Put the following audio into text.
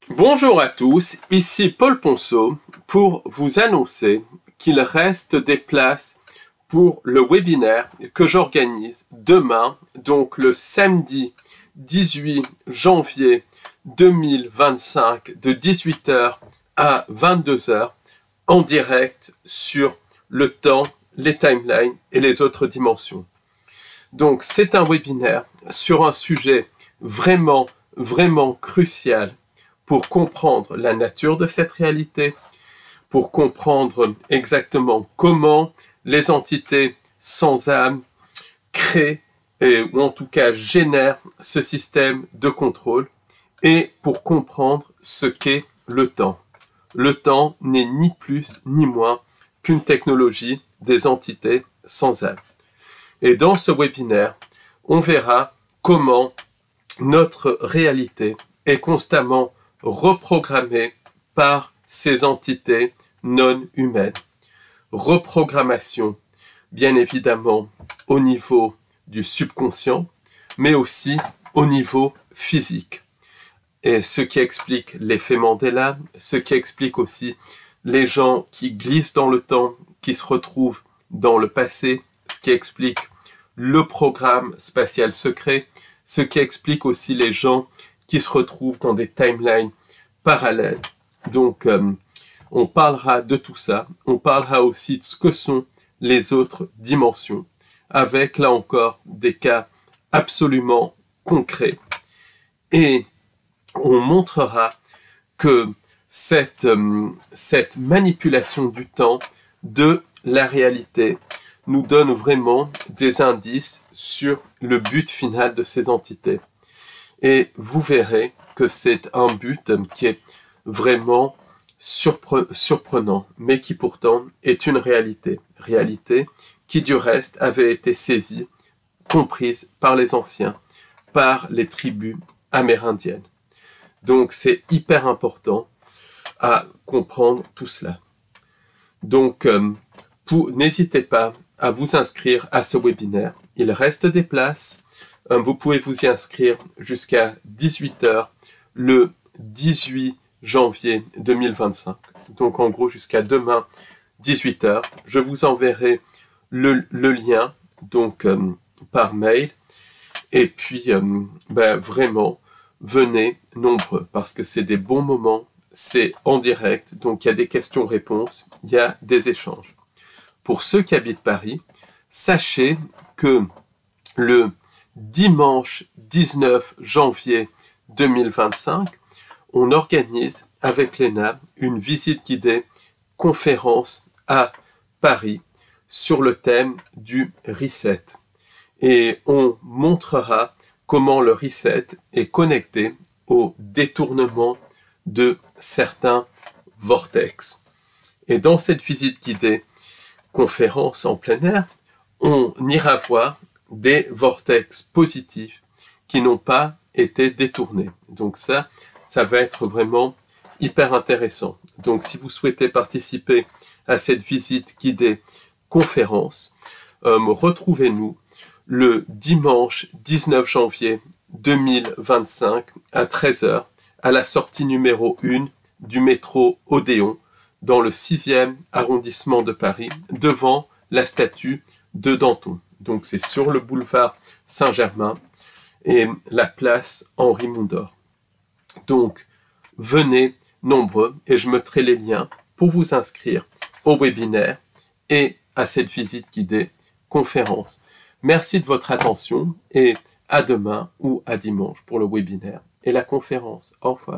Bonjour à tous, ici Paul Ponceau pour vous annoncer qu'il reste des places pour le webinaire que j'organise demain, donc le samedi 18 janvier 2025 de 18 h à 22 h en direct sur le temps, les timelines et les autres dimensions. Donc c'est un webinaire sur un sujet vraiment crucial pour comprendre la nature de cette réalité, pour comprendre exactement comment les entités sans âme créent ou en tout cas génèrent ce système de contrôle et pour comprendre ce qu'est le temps. Le temps n'est ni plus ni moins qu'une technologie des entités sans âme. Et dans ce webinaire, on verra comment notre réalité est constamment reprogrammée par ces entités non humaines. Reprogrammation, bien évidemment, au niveau du subconscient, mais aussi au niveau physique. Et ce qui explique l'effet Mandela, ce qui explique aussi les gens qui glissent dans le temps, qui se retrouvent dans le passé, ce qui explique le programme spatial secret, ce qui explique aussi les gens qui se retrouvent dans des timelines parallèles. Donc, on parlera de tout ça. On parlera aussi de ce que sont les autres dimensions, avec, là encore, des cas absolument concrets. Et on montrera que cette manipulation du temps de la réalité nous donne vraiment des indices sur le but final de ces entités. Et vous verrez que c'est un but qui est vraiment surprenant, mais qui pourtant est une réalité. Réalité qui du reste avait été saisie, comprise par les anciens, par les tribus amérindiennes. Donc c'est hyper important à comprendre tout cela. Donc n'hésitez pas à vous inscrire à ce webinaire. Il reste des places. Vous pouvez vous y inscrire jusqu'à 18 h le 18 janvier 2025. Donc en gros jusqu'à demain 18 h. Je vous enverrai le lien donc par mail. Et puis vraiment venez nombreux parce que c'est des bons moments. C'est en direct, donc il y a des questions-réponses, il y a des échanges. Pour ceux qui habitent Paris, sachez que le dimanche 19 janvier 2025, on organise avec l'ENA une visite guidée conférence à Paris sur le thème du reset. Et on montrera comment le reset est connecté au détournement de certains vortex. Et dans cette visite guidée conférence en plein air, on ira voir des vortex positifs qui n'ont pas été détournés. Donc ça va être vraiment hyper intéressant. Donc si vous souhaitez participer à cette visite guidée conférence, retrouvez-nous le dimanche 19 janvier 2025 à 13 h à la sortie numéro 1 du métro Odéon dans le 6e arrondissement de Paris, devant la statue de Danton. Donc c'est sur le boulevard Saint-Germain et la place Henri Mondor. Donc venez nombreux et je mettrai les liens pour vous inscrire au webinaire et à cette visite guidée conférence. Merci de votre attention et à demain ou à dimanche pour le webinaire et la conférence. Au revoir.